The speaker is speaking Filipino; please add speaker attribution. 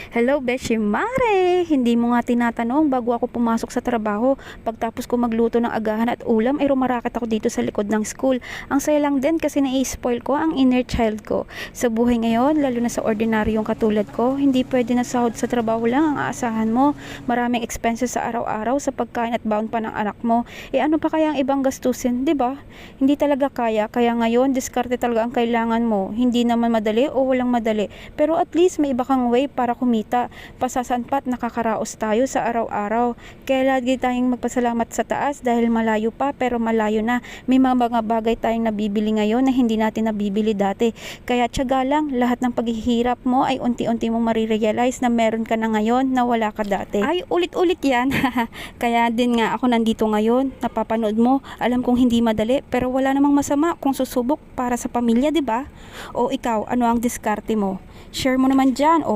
Speaker 1: Hello, Beshi Mare! Hindi mo nga tinatanong bago ako pumasok sa trabaho. Pagtapos ko magluto ng agahan at ulam, ay rumarakit ako dito sa likod ng school. Ang saya lang din kasi nai-spoil ko ang inner child ko. Sa buhay ngayon, lalo na sa ordinaryong katulad ko, hindi pwede na sahod sa trabaho lang ang aasahan mo. Maraming expenses sa araw-araw sa pagkain at baon pa ng anak mo. Ano pa kaya ang ibang gastusin, 'di ba? Hindi talaga kaya ngayon, diskarte talaga ang kailangan mo. Hindi naman madali o walang madali. Pero at least may iba kang way para kumita. Pasasanpat nakakaraos tayo sa araw-araw. Kaya lagi tayong magpasalamat sa taas dahil malayo pa pero malayo na. May mga bagay tayong nabibili ngayon na hindi natin nabibili dati. Kaya tiyaga lang, lahat ng paghihirap mo ay unti-unti mong marirealize na meron ka na ngayon na wala ka dati. Ay, ulit-ulit yan. Kaya din nga ako nandito ngayon, napapanood mo. Alam kong hindi madali pero wala namang masama kung susubok para sa pamilya, 'di ba? O ikaw, ano ang diskarte mo? Share mo naman dyan o